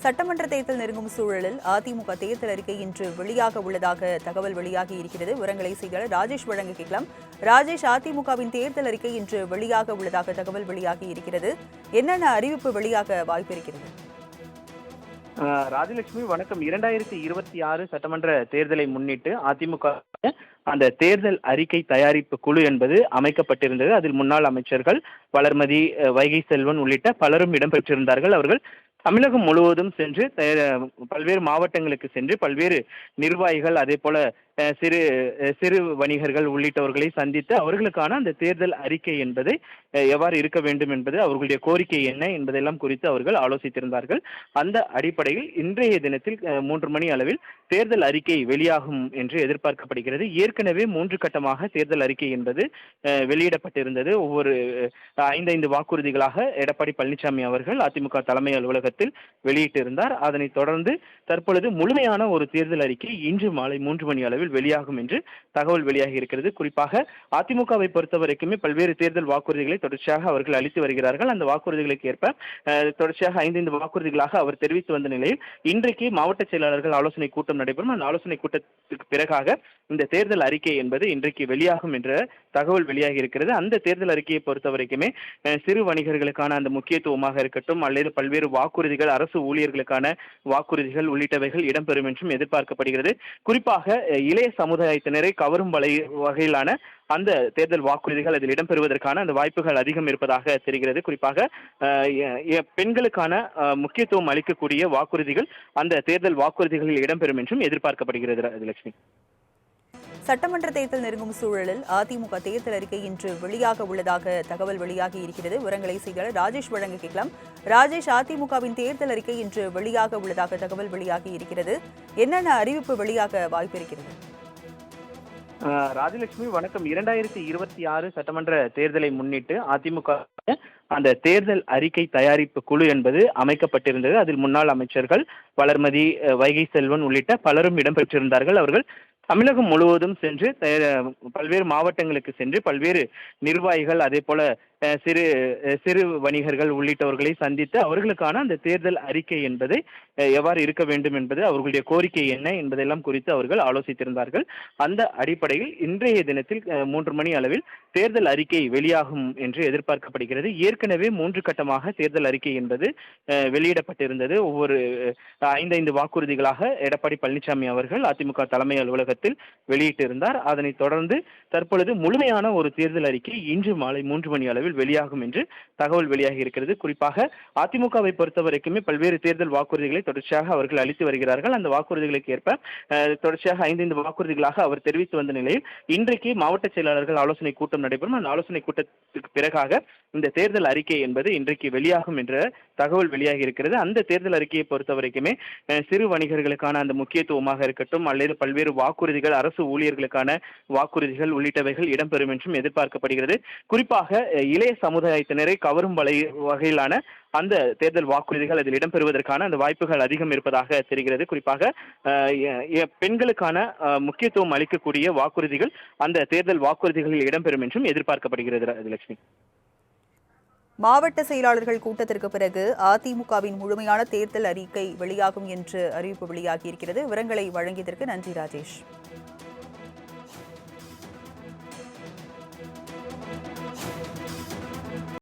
சட்டமன்ற தேர்தல் நெருங்கும் சூழலில் அதிமுக தேர்தல் அறிக்கை இன்று வெளியாக உள்ளதாக தகவல் வெளியாகி இருக்கிறது. விவரங்களை செய்தியாளர் ராஜேஷ் வழங்க கேட்கலாம். ராஜேஷ், அதிமுகவின் தேர்தல் அறிக்கை இன்று வெளியாக உள்ளதாக தகவல் வெளியாகி இருக்கிறது. என்னென்ன அறிவிப்பு வெளியாக வாய்ப்பு இருக்கிறது? ராஜலட்சுமி வணக்கம். 2026 சட்டமன்ற தேர்தலை முன்னிட்டு அதிமுக அந்த தேர்தல் அறிக்கை தயாரிப்பு குழு என்பது அமைக்கப்பட்டிருந்தது. அதில் முன்னாள் அமைச்சர்கள் வளர்மதி, வைகை செல்வன் உள்ளிட்ட பலரும் இடம்பெற்றிருந்தார்கள். அவர்கள் தமிழகம் முழுவதும் சென்று பல்வேறு மாவட்டங்களுக்கு சென்று பல்வேறு நிர்வாகிகள், அதே போல சிறு சிறு வணிகர்கள் உள்ளிட்டவர்களை சந்தித்து அவர்களுக்கான அந்த தேர்தல் அறிக்கை என்பதை எவ்வாறு இருக்க வேண்டும் என்பது, அவர்களுடைய கோரிக்கை என்ன என்பதெல்லாம் குறித்து அவர்கள் ஆலோசித்திருந்தார்கள். அந்த அடிப்படையில் இன்றைய தினத்தில் 3 மணி அளவில் தேர்தல் அறிக்கை வெளியாகும் என்று எதிர்பார்க்கப்படுகிறது. ஏற்கனவே 3 கட்டமாக தேர்தல் அறிக்கை என்பது வெளியிடப்பட்டிருந்தது. ஒவ்வொரு 5 வாக்குறுதிகளாக எடப்பாடி பழனிசாமி அவர்கள் அதிமுக தலைமை அலுவலகத்தில் வெளியிட்டிருந்தார். அதனைத் தொடர்ந்து தற்பொழுது முழுமையான ஒரு தேர்தல் அறிக்கை இன்று மாலை 3 மணி அளவில் வெளியாகும் என்று தகவல் வெளியாகி இருக்கிறது. குறிப்பாக அதிமுகவை பொறுத்தவரைக்குமே பல்வேறு தேர்தல் வாக்குறுதிகளை தொடர்ச்சியாக அவர்கள் அளித்து வருகிறார்கள். அந்த வாக்குறுதிகளுக்கு ஏற்ப தொடர்ச்சியாக 5 வாக்குறுதிகளாக அவர் தெரிவித்து வந்த நிலையில் இன்றைக்கு மாவட்ட செயலாளர்கள் ஆலோசனை கூட்டம் நடைபெறும். அந்த ஆலோசனை கூட்டத்திற்கு பிறகாக இந்த தேர்தல் அறிக்கை என்பது இன்றைக்கு வெளியாகும் என்ற தகவல் வெளியாகி இருக்கிறது. அந்த தேர்தல் அறிக்கையை பொறுத்தவரைக்குமே சிறு வணிகர்களுக்கான அந்த முக்கியத்துவமாக இருக்கட்டும், அல்லது பல்வேறு வாக்குறுதிகள், அரசு ஊழியர்களுக்கான வாக்குறுதிகள் உள்ளிட்டவைகள் இடம்பெறும் என்றும் எதிர்பார்க்கப்படுகிறது. குறிப்பாக இளைய சமுதாயத்தினரை கவரும் வகையிலான அந்த தேர்தல் வாக்குறுதிகள் அதில் இடம்பெறுவதற்கான அந்த வாய்ப்புகள் அதிகம் இருப்பதாக தெரிகிறது. குறிப்பாக பெண்களுக்கான முக்கியத்துவம் அளிக்கக்கூடிய வாக்குறுதிகள் அந்த தேர்தல் வாக்குறுதிகளில் இடம்பெறும் என்றும் எதிர்பார்க்கப்படுகிறது. ராஜலட்சுமி, சட்டமன்ற தேர்தல் நெருங்கும் சூழலில் அதிமுக தேர்தல் அறிக்கை இன்று வெளியாக உள்ளதாக தகவல் வெளியாகி இருக்கிறது. விவரங்களை செய்தியாளர் ராஜேஷ் வழங்க கேட்கலாம். ராஜேஷ், அதிமுகவின் தேர்தல் அறிக்கை இன்று வெளியாக உள்ளதாக தகவல் வெளியாகி இருக்கிறது. என்னென்ன அறிவிப்பு வெளியாக வாய்ப்பு இருக்கிறது? ராஜலட்சுமி வணக்கம். 2026 சட்டமன்ற தேர்தலை முன்னிட்டு அதிமுக அந்த தேர்தல் அறிக்கை தயாரிப்பு குழு என்பது அமைக்கப்பட்டிருந்தது. அதில் முன்னாள் அமைச்சர்கள் வளர்மதி, வைகை செல்வன் உள்ளிட்ட பலரும் இடம்பெற்றிருந்தார்கள். அவர்கள் தமிழகம் முழுவதும் சென்று பல்வேறு மாவட்டங்களுக்கு சென்று பல்வேறு நிர்வாகிகள், அதே போல சிறு சிறு வணிகர்கள் உள்ளிட்டவர்களை சந்தித்து அவர்களுக்கான அந்த தேர்தல் அறிக்கை என்பதை எவ்வாறு இருக்க வேண்டும் என்பது, அவர்களுடைய கோரிக்கை என்ன என்பதெல்லாம் குறித்து அவர்கள் ஆலோசித்திருந்தார்கள். அந்த அடிப்படையில் இன்றைய தினத்தில் 3 மணி அளவில் தேர்தல் அறிக்கை வெளியாகும் என்று எதிர்பார்க்கப்படுகிறது. ஏற்கனவே 3 கட்டமாக தேர்தல் அறிக்கை என்பது வெளியிடப்பட்டிருந்தது. ஒவ்வொரு 5 வாக்குறுதிகளாக எடப்பாடி பழனிசாமி அவர்கள் அதிமுக தலைமை அலுவலகத்தில் வெளியிட்டிருந்தார். அதனைத் தொடர்ந்து தற்பொழுது முழுமையான ஒரு தேர்தல் அறிக்கை இன்று மாலை 3 மணி அளவில் வெளியாகும் என்று தகவல் வெளியாகி இருக்கிறது. குறிப்பாக அதிமுகவை பொறுத்தவரைக்குமே பல்வேறு தேர்தல் வாக்குறுதிகளை தொடர்ச்சியாக அவர்கள் அளித்து வருகிறார்கள். அந்த வாக்குறுதிகளுக்கு ஏற்ப தொடர்ச்சியாக 5 வாக்குறுதிகளாக அவர் தெரிவித்து வந்த நிலையில் இன்றைக்கு மாவட்ட செயலாளர்கள் ஆலோசனை கூட்டம் நடைபெறும். அந்த ஆலோசனை கூட்டத்திற்கு பிறகாக இந்த தேர்தல் அறிக்கை என்பது இன்றைக்கு வெளியாகும் என்ற தகவல் வெளியாகி இருக்கிறது. அந்த தேர்தல் அறிக்கையை பொறுத்தவரைக்குமே சிறு வணிகர்களுக்கான அந்த முக்கியத்துவமாக இருக்கட்டும், அல்லது பல்வேறு வாக்குறுதிகள், அரசு ஊழியர்களுக்கான வாக்குறுதிகள் உள்ளிட்டவைகள் இடம்பெறும் என்றும் எதிர்பார்க்கப்படுகிறது. குறிப்பாக இளைய சமுதாயத்தினரை கவரும் வகையிலான அந்த தேர்தல் வாக்குறுதிகள் அதில் இடம்பெறுவதற்கான அந்த வாய்ப்புகள் அதிகம் இருப்பதாக தெரிகிறது. குறிப்பாக பெண்களுக்கான முக்கியத்துவம் அளிக்கக்கூடிய வாக்குறுதிகள் அந்த தேர்தல் வாக்குறுதிகளில் இடம்பெறும் என்றும் எதிர்பார்க்கப்படுகிறது. ராஜலட்சுமி, மாவட்ட செயலாளர்கள் கூட்டத்திற்கு பிறகு அதிமுகவின் முழுமையான தேர்தல் அறிக்கை வெளியாகும் என்று அறிவிப்பு வெளியாகி இருக்கிறது. விவரங்களை வழங்கியதற்கு நன்றி ராஜேஷ்.